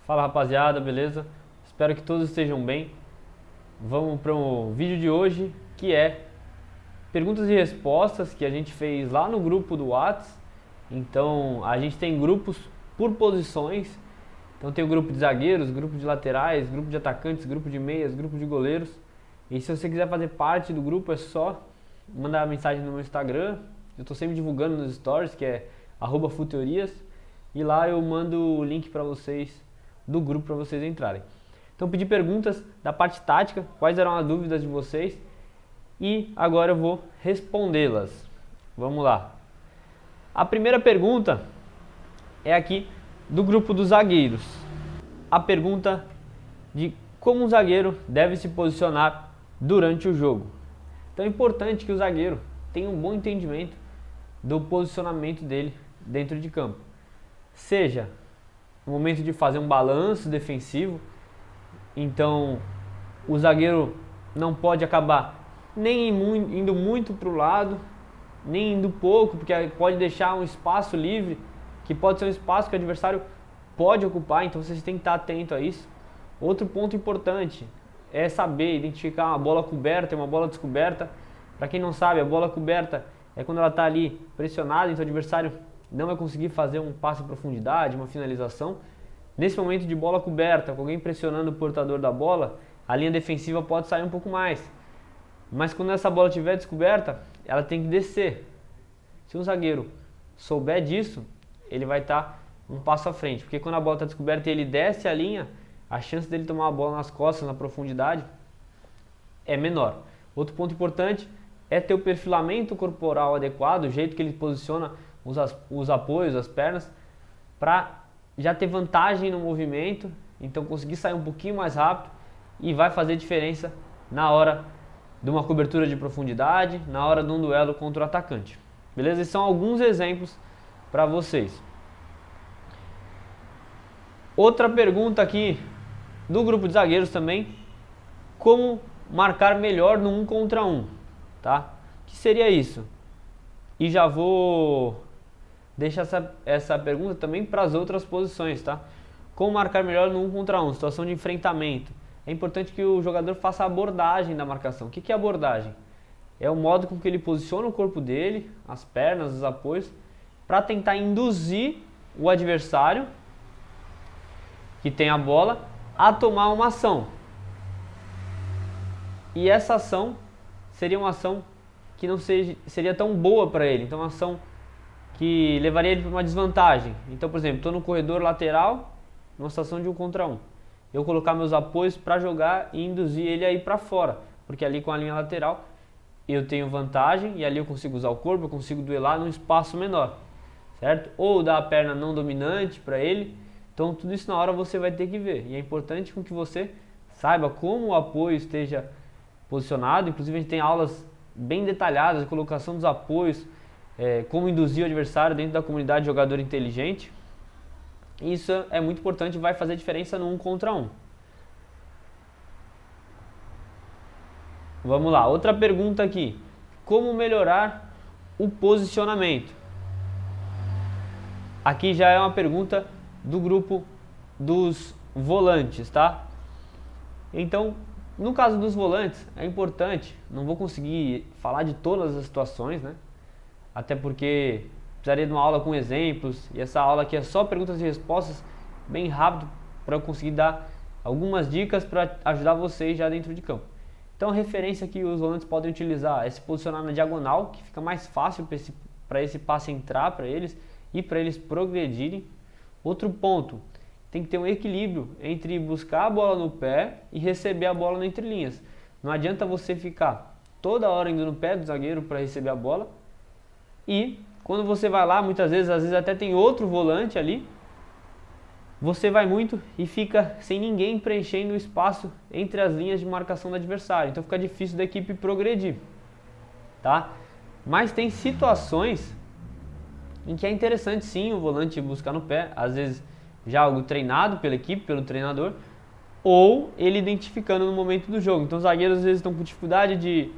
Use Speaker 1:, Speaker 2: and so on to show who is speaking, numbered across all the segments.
Speaker 1: Fala rapaziada, beleza? Espero que todos estejam bem. Vamos para o vídeo de hoje, que é perguntas e respostas que a gente fez lá no grupo do Whats. Então a gente tem grupos por posições. Então tem o grupo de zagueiros, grupo de laterais, grupo de atacantes, grupo de meias, grupo de goleiros. E se você quiser fazer parte do grupo é só mandar mensagem no meu Instagram. Eu estou sempre divulgando nos stories, que é @futeorias. E lá eu mando o link para vocês do grupo para vocês entrarem. Então pedi perguntas da parte tática, quais eram as dúvidas de vocês e agora eu vou respondê-las. Vamos lá. A primeira pergunta é aqui do grupo dos zagueiros. A pergunta de como um zagueiro deve se posicionar durante o jogo. Então é importante que o zagueiro tenha um bom entendimento do posicionamento dele dentro de campo. Seja no momento de fazer um balanço defensivo, então o zagueiro não pode acabar nem indo muito para o lado, nem indo pouco, porque pode deixar um espaço livre, que pode ser um espaço que o adversário pode ocupar, então vocês têm que estar atento a isso. Outro ponto importante é saber identificar uma bola coberta e uma bola descoberta. Para quem não sabe, a bola coberta é quando ela está ali pressionada, então o adversário não vai conseguir fazer um passe em profundidade, uma finalização. Nesse momento de bola coberta, com alguém pressionando o portador da bola, a linha defensiva pode sair um pouco mais. Mas quando essa bola estiver descoberta, ela tem que descer. Se um zagueiro souber disso, ele vai estar um passo à frente. Porque quando a bola está descoberta e ele desce a linha, a chance dele tomar a bola nas costas, na profundidade, é menor. Outro ponto importante é ter o perfilamento corporal adequado, o jeito que ele posiciona os apoios, as pernas, para já ter vantagem no movimento, então conseguir sair um pouquinho mais rápido e vai fazer diferença na hora de uma cobertura de profundidade, na hora de um duelo contra o atacante. Beleza? Esses são alguns exemplos para vocês. Outra pergunta aqui do grupo de zagueiros também: como marcar melhor no 1 contra 1, tá? O que seria isso? E já vou deixar essa pergunta também para as outras posições, tá? Como marcar melhor no 1 contra 1, situação de enfrentamento. É importante que o jogador faça a abordagem da marcação. O que é abordagem? É o modo com que ele posiciona o corpo dele, as pernas, os apoios, para tentar induzir o adversário, que tem a bola, a tomar uma ação. E essa ação seria uma ação que não seria tão boa para ele. Então, uma ação que levaria ele para uma desvantagem. Então, por exemplo, estou no corredor lateral, numa situação de 1 contra 1. Eu colocar meus apoios para jogar e induzir ele a ir para fora, porque ali com a linha lateral eu tenho vantagem e ali eu consigo usar o corpo, eu consigo duelar num espaço menor, certo? Ou dar a perna não dominante para ele. Então tudo isso na hora você vai ter que ver. E é importante que você saiba como o apoio esteja posicionado. Inclusive a gente tem aulas bem detalhadas de colocação dos apoios, como induzir o adversário dentro da comunidade jogador inteligente. Isso é muito importante e vai fazer diferença no 1 contra 1. Vamos lá, outra pergunta aqui: como melhorar o posicionamento? Aqui já é uma pergunta do grupo dos volantes, tá? Então, no caso dos volantes, é importante, não vou conseguir falar de todas as situações, né? Até porque precisaria de uma aula com exemplos, e essa aula aqui é só perguntas e respostas, bem rápido, para eu conseguir dar algumas dicas para ajudar vocês já dentro de campo. Então a referência que os volantes podem utilizar é se posicionar na diagonal, que fica mais fácil para esse passe entrar para eles e para eles progredirem. Outro ponto, tem que ter um equilíbrio entre buscar a bola no pé e receber a bola no entrelinhas. Não adianta você ficar toda hora indo no pé do zagueiro para receber a bola e quando você vai lá, às vezes até tem outro volante ali, você vai muito e fica sem ninguém preenchendo o espaço entre as linhas de marcação do adversário. Então fica difícil da equipe progredir, tá? Mas tem situações em que é interessante sim o volante buscar no pé, às vezes já algo treinado pela equipe, pelo treinador, ou ele identificando no momento do jogo. Então os zagueiros às vezes estão com dificuldade de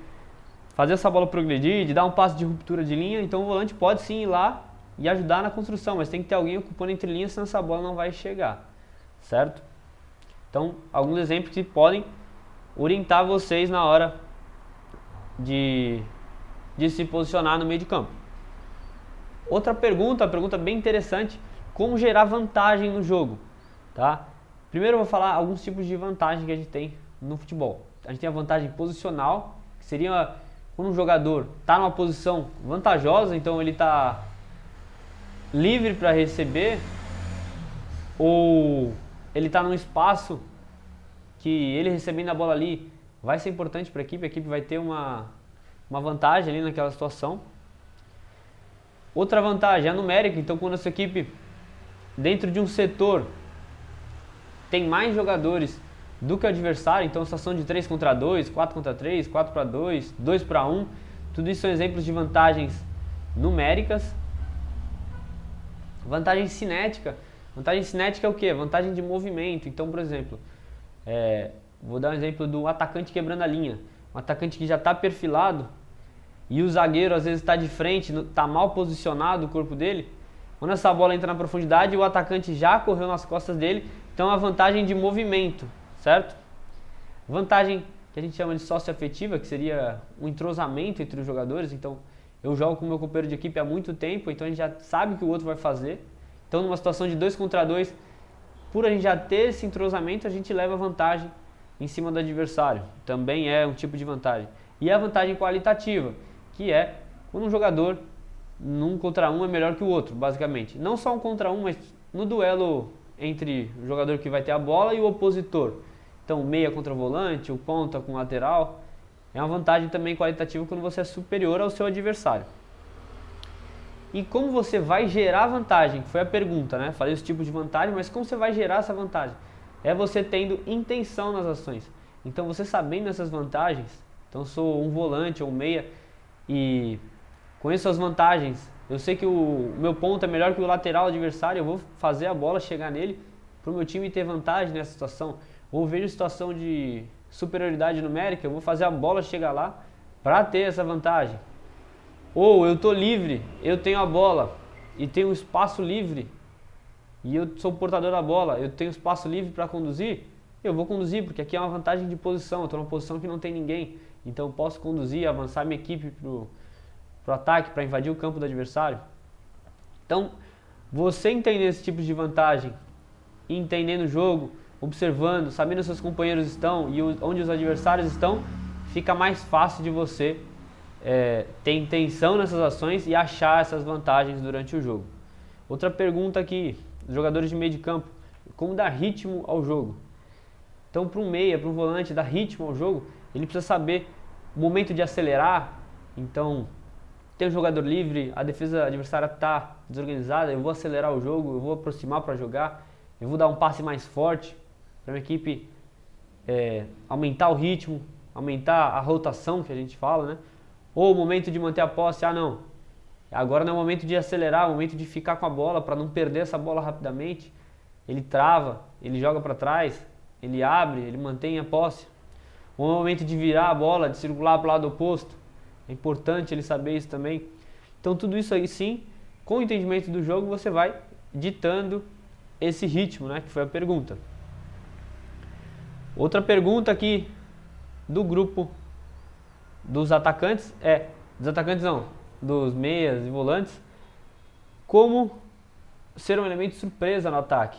Speaker 1: fazer essa bola progredir, de dar um passe de ruptura de linha, então o volante pode sim ir lá e ajudar na construção, mas tem que ter alguém ocupando entre linhas, senão essa bola não vai chegar, certo? Então, alguns exemplos que podem orientar vocês na hora de se posicionar no meio de campo. Outra pergunta bem interessante, como gerar vantagem no jogo, tá? Primeiro eu vou falar alguns tipos de vantagem que a gente tem no futebol. A gente tem a vantagem posicional, que seria quando um jogador está numa posição vantajosa, então ele está livre para receber, ou ele está num espaço que ele recebendo a bola ali vai ser importante para a equipe vai ter uma vantagem ali naquela situação. Outra vantagem é a numérica, então quando a sua equipe dentro de um setor tem mais jogadores do que o adversário, então situação de 3 contra 2, 4 contra 3, 4 para 2, 2 para 1, tudo isso são exemplos de vantagens numéricas. Vantagem cinética. Vantagem cinética é o quê? Vantagem de movimento. Então, por exemplo, vou dar um exemplo do atacante quebrando a linha. Um atacante que já está perfilado e o zagueiro às vezes está de frente, está mal posicionado o corpo dele. Quando essa bola entra na profundidade, o atacante já correu nas costas dele. Então, a vantagem de movimento, certo? Vantagem que a gente chama de socioafetiva, que seria um entrosamento entre os jogadores. Então, eu jogo com o meu companheiro de equipe há muito tempo, então a gente já sabe o que o outro vai fazer. Então, numa situação de 2 contra 2, por a gente já ter esse entrosamento, a gente leva vantagem em cima do adversário. Também é um tipo de vantagem. E a vantagem qualitativa, que é quando um jogador num contra um é melhor que o outro, basicamente. Não só um contra um, mas no duelo entre o jogador que vai ter a bola e o opositor. Então, meia contra o volante, o ponta com o lateral. É uma vantagem também qualitativa quando você é superior ao seu adversário. E como você vai gerar vantagem? Foi a pergunta, né? Falei os tipos de vantagem, mas como você vai gerar essa vantagem? É você tendo intenção nas ações. Então, você sabendo essas vantagens, então eu sou um volante ou um meia e conheço as vantagens. Eu sei que o meu ponto é melhor que o lateral adversário, eu vou fazer a bola chegar nele para o meu time ter vantagem nessa situação. Ou vejo situação de superioridade numérica, eu vou fazer a bola chegar lá para ter essa vantagem. Ou eu estou livre, eu tenho a bola e tenho um espaço livre e eu sou o portador da bola, eu tenho espaço livre para conduzir, eu vou conduzir, porque aqui é uma vantagem de posição, eu estou numa posição que não tem ninguém, então eu posso conduzir, avançar minha equipe pro ataque, para invadir o campo do adversário. Então, você entender esse tipo de vantagem, entendendo o jogo, observando, sabendo onde seus companheiros estão e onde os adversários estão, fica mais fácil de você ter intenção nessas ações e achar essas vantagens durante o jogo. Outra pergunta aqui, jogadores de meio de campo, como dar ritmo ao jogo? Então, para um meia, para um volante dar ritmo ao jogo, ele precisa saber o momento de acelerar. Então, tem um jogador livre, a defesa adversária está desorganizada, eu vou acelerar o jogo, eu vou aproximar para jogar, eu vou dar um passe mais forte para a minha equipe aumentar o ritmo, aumentar a rotação que a gente fala, né? Ou o momento de manter a posse, não, agora não é o momento de acelerar, é o momento de ficar com a bola para não perder essa bola rapidamente. Ele trava, ele joga para trás, ele abre, ele mantém a posse. Ou é o momento de virar a bola, de circular para o lado oposto. É importante ele saber isso também. Então tudo isso aí sim, com o entendimento do jogo, você vai ditando esse ritmo, né? Que foi a pergunta. Outra pergunta aqui do grupo dos atacantes dos meias e volantes, como ser um elemento surpresa no ataque.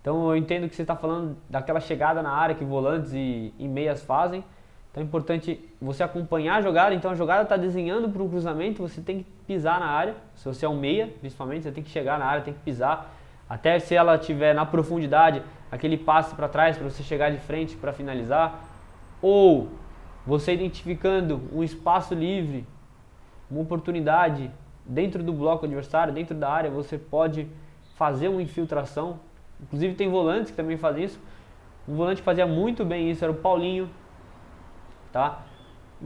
Speaker 1: Então eu entendo que você está falando daquela chegada na área que volantes e meias fazem. Então é importante você acompanhar a jogada. Então a jogada está desenhando para um cruzamento, você tem que pisar na área. Se você é um meia, principalmente, você tem que chegar na área, tem que pisar. Até se ela estiver na profundidade, aquele passe para trás para você chegar de frente para finalizar. Ou você identificando um espaço livre, uma oportunidade dentro do bloco adversário, dentro da área, você pode fazer uma infiltração. Inclusive tem volantes que também fazem isso. Um volante que fazia muito bem isso era o Paulinho, tá?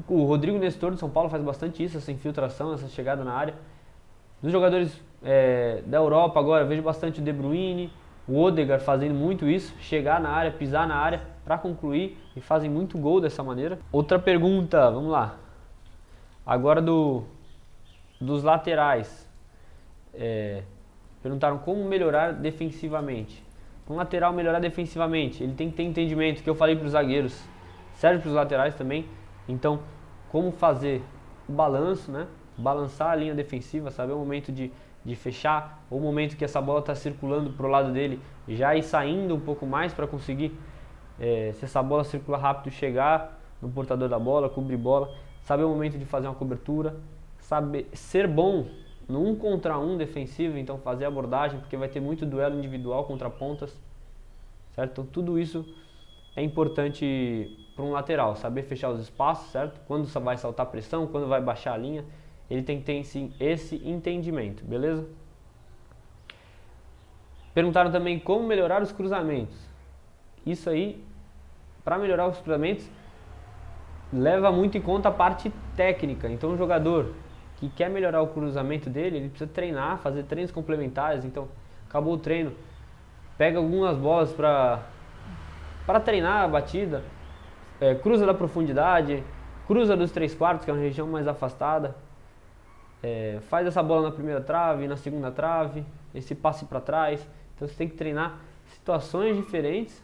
Speaker 1: O Rodrigo Nestor do São Paulo faz bastante isso, essa infiltração, essa chegada na área. Dos jogadores da Europa agora, eu vejo bastante o De Bruyne, o Odegaard fazendo muito isso, chegar na área, pisar na área para concluir, e fazem muito gol dessa maneira. Outra pergunta, vamos lá. Agora dos laterais. Perguntaram como melhorar defensivamente. Um lateral melhorar defensivamente, ele tem que ter entendimento, que eu falei para os zagueiros, serve para os laterais também. Então, como fazer o balanço, né? Balançar a linha defensiva, saber o momento de fechar, ou o momento que essa bola está circulando para o lado dele, já ir saindo um pouco mais para conseguir, se essa bola circular rápido, chegar no portador da bola, cobrir bola, saber o momento de fazer uma cobertura, saber ser bom no 1 contra 1 defensivo, então fazer abordagem, porque vai ter muito duelo individual contra pontas, certo? Então tudo isso é importante para um lateral, saber fechar os espaços, certo? Quando vai saltar pressão, quando vai baixar a linha, ele tem que ter sim esse entendimento, beleza? Perguntaram também como melhorar os cruzamentos. Isso aí, para melhorar os cruzamentos, leva muito em conta a parte técnica. Então o jogador que quer melhorar o cruzamento dele, ele precisa treinar, fazer treinos complementares. Então, acabou o treino, pega algumas bolas para treinar a batida, cruza da profundidade, cruza dos 3/4, que é uma região mais afastada, faz essa bola na primeira trave, na segunda trave, esse passe para trás. Então você tem que treinar situações diferentes,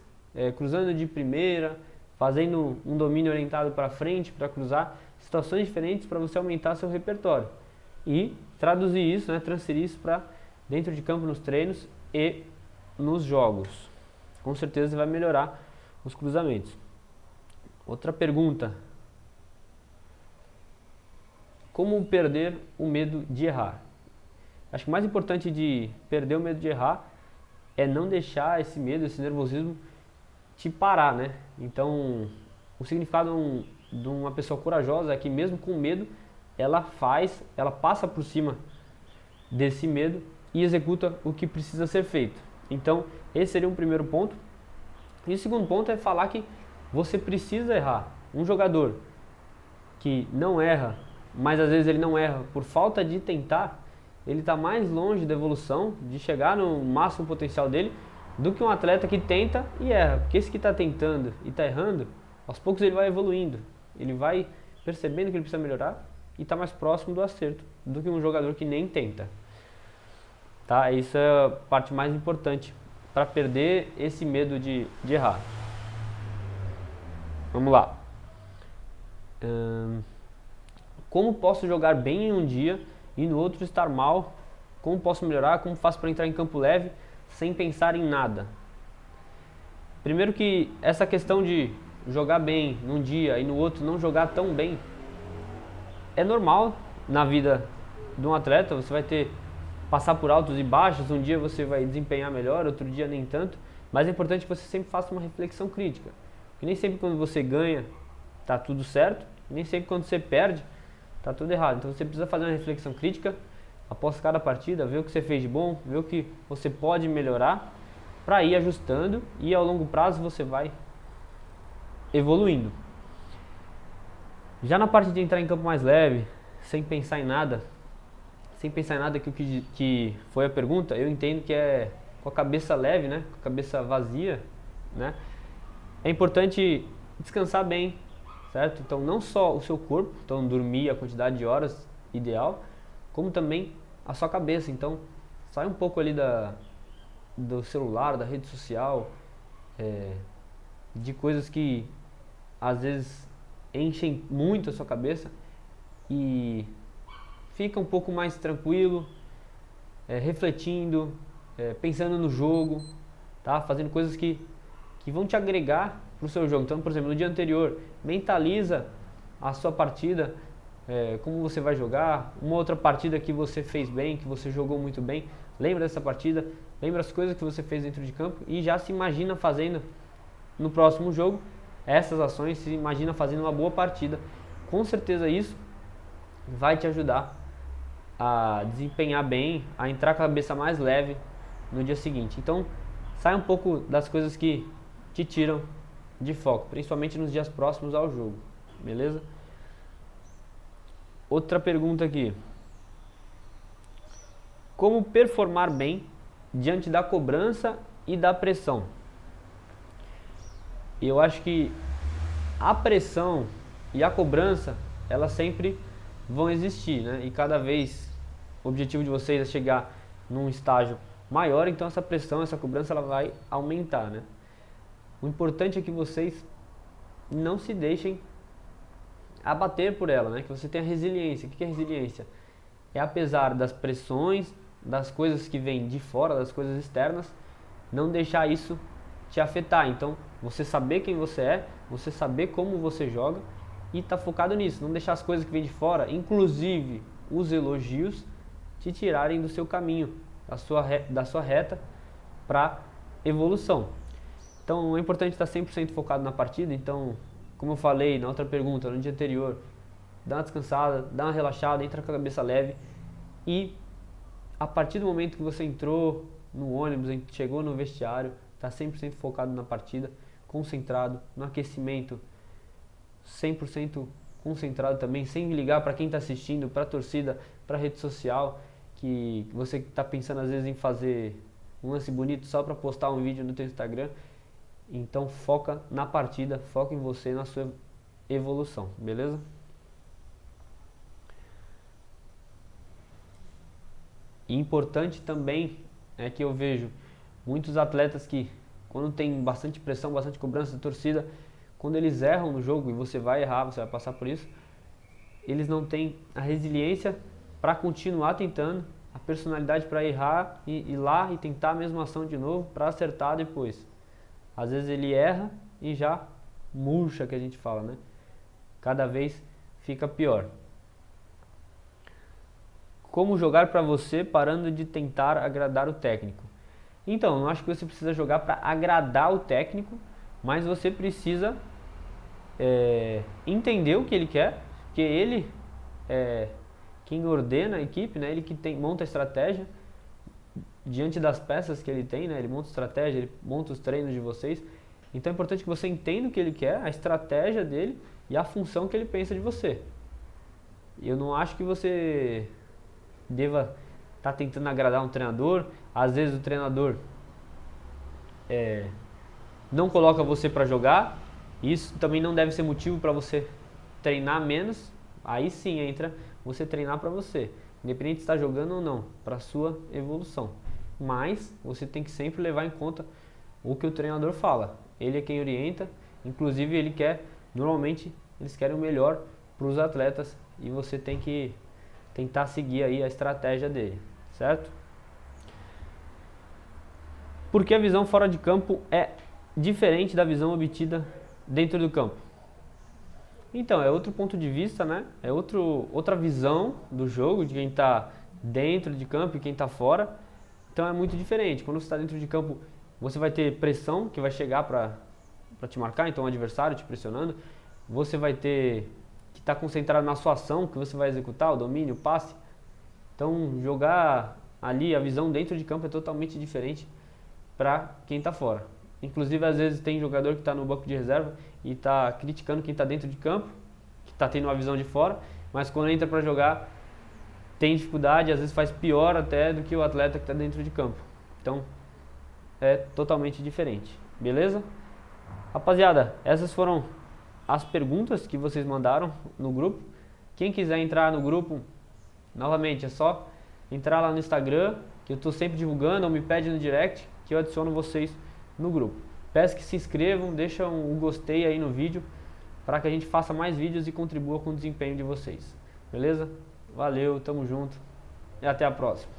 Speaker 1: cruzando de primeira, fazendo um domínio orientado para frente, para cruzar, situações diferentes para você aumentar seu repertório. E traduzir isso, né, transferir isso para dentro de campo nos treinos e nos jogos. Com certeza você vai melhorar os cruzamentos. Outra pergunta. Como perder o medo de errar? Acho que o mais importante de perder o medo de errar é não deixar esse medo, esse nervosismo te parar, né? Então, o significado de uma pessoa corajosa é que mesmo com medo, ela passa por cima desse medo e executa o que precisa ser feito. Então, esse seria um primeiro ponto. E o segundo ponto é falar que você precisa errar. Um jogador que não erra, mas às vezes ele não erra por falta de tentar, ele está mais longe da evolução, de chegar no máximo potencial dele, do que um atleta que tenta e erra. Porque esse que está tentando e está errando, aos poucos ele vai evoluindo, ele vai percebendo que ele precisa melhorar e está mais próximo do acerto do que um jogador que nem tenta. Tá? Isso é a parte mais importante para perder esse medo de errar. Vamos lá. Como posso jogar bem em um dia e no outro estar mal? Como posso melhorar? Como faço para entrar em campo leve sem pensar em nada? Primeiro que essa questão de jogar bem num dia e no outro não jogar tão bem é normal na vida de um atleta. Você vai passar por altos e baixos, um dia você vai desempenhar melhor, outro dia nem tanto, mas é importante que você sempre faça uma reflexão crítica, porque nem sempre quando você ganha tá tudo certo, nem sempre quando você perde tá tudo errado. Então você precisa fazer uma reflexão crítica após cada partida, ver o que você fez de bom, ver o que você pode melhorar para ir ajustando e ao longo prazo você vai evoluindo. Já na parte de entrar em campo mais leve, sem pensar em nada que foi a pergunta, eu entendo que é com a cabeça leve, né? Com a cabeça vazia, né? É importante descansar bem, certo? Então não só o seu corpo, então dormir a quantidade de horas ideal, como também a sua cabeça. Então sai um pouco ali do celular, da rede social, de coisas que às vezes enchem muito a sua cabeça e fica um pouco mais tranquilo, refletindo, pensando no jogo, tá? Fazendo coisas que vão te agregar para o seu jogo. Então, por exemplo, no dia anterior, mentaliza a sua partida, como você vai jogar, uma outra partida que você fez bem, que você jogou muito bem, lembra dessa partida, lembra as coisas que você fez dentro de campo e já se imagina fazendo no próximo jogo essas ações, se imagina fazendo uma boa partida. Com certeza isso vai te ajudar a desempenhar bem, a entrar com a cabeça mais leve no dia seguinte. Então, sai um pouco das coisas que te tiram de foco, principalmente nos dias próximos ao jogo, beleza? Outra pergunta aqui. Como performar bem diante da cobrança e da pressão? Eu acho que a pressão e a cobrança, elas sempre vão existir, né? E cada vez o objetivo de vocês é chegar num estágio maior, então essa pressão, essa cobrança ela vai aumentar, né? O importante é que vocês não se deixem abater por ela, né? Que você tenha resiliência. O que é resiliência? É apesar das pressões, das coisas que vêm de fora, das coisas externas, não deixar isso te afetar. Então, você saber quem você é, você saber como você joga e tá focado nisso. Não deixar as coisas que vêm de fora, inclusive os elogios, te tirarem do seu caminho, da sua reta para evolução. Então, é importante estar 100% focado na partida. Então, como eu falei na outra pergunta, no dia anterior, dá uma descansada, dá uma relaxada, entra com a cabeça leve e a partir do momento que você entrou no ônibus, chegou no vestiário, está 100% focado na partida, concentrado, no aquecimento, 100% concentrado também, sem ligar para quem está assistindo, para a torcida, para a rede social, que você está pensando às vezes em fazer um lance bonito só para postar um vídeo no teu Instagram. Então foca na partida, foca em você, na sua evolução, beleza? E importante também é que eu vejo muitos atletas que, quando tem bastante pressão, bastante cobrança da torcida, quando eles erram no jogo, e você vai errar, você vai passar por isso, eles não têm a resiliência para continuar tentando, a personalidade para errar e ir lá e tentar a mesma ação de novo para acertar depois. Às vezes ele erra e já murcha, que a gente fala, né? Cada vez fica pior. Como jogar para você parando de tentar agradar o técnico? Então, não acho que você precisa jogar para agradar o técnico, mas você precisa entender o que ele quer, porque ele é quem ordena a equipe, né? Ele que monta a estratégia diante das peças que ele tem, né? Ele monta a estratégia, ele monta os treinos de vocês. Então é importante que você entenda o que ele quer, a estratégia dele e a função que ele pensa de você. Eu não acho que você deva estar tentando agradar um treinador. Às vezes o treinador não coloca você para jogar. Isso também não deve ser motivo para você treinar menos. Aí sim entra você treinar para você, independente de estar jogando ou não, para a sua evolução. Mas você tem que sempre levar em conta o que o treinador fala. Ele é quem orienta, inclusive normalmente eles querem o melhor para os atletas e você tem que tentar seguir aí a estratégia dele, certo? Porque a visão fora de campo é diferente da visão obtida dentro do campo. Então, é outro ponto de vista, né? É outra visão do jogo, de quem está dentro de campo e quem está fora. Então é muito diferente. Quando você está dentro de campo, você vai ter pressão que vai chegar para te marcar, então o adversário te pressionando. Você vai ter que estar concentrado na sua ação que você vai executar, o domínio, o passe. Então jogar ali, a visão dentro de campo é totalmente diferente para quem está fora. Inclusive, às vezes tem jogador que está no banco de reserva e está criticando quem está dentro de campo, que está tendo uma visão de fora, mas quando entra para jogar tem dificuldade, às vezes faz pior até do que o atleta que está dentro de campo. Então é totalmente diferente, beleza? Rapaziada, essas foram as perguntas que vocês mandaram no grupo. Quem quiser entrar no grupo, novamente é só entrar lá no Instagram, que eu estou sempre divulgando, ou me pede no direct, que eu adiciono vocês no grupo. Peço que se inscrevam, deixa um gostei aí no vídeo, para que a gente faça mais vídeos e contribua com o desempenho de vocês. Beleza? Valeu, tamo junto e até a próxima.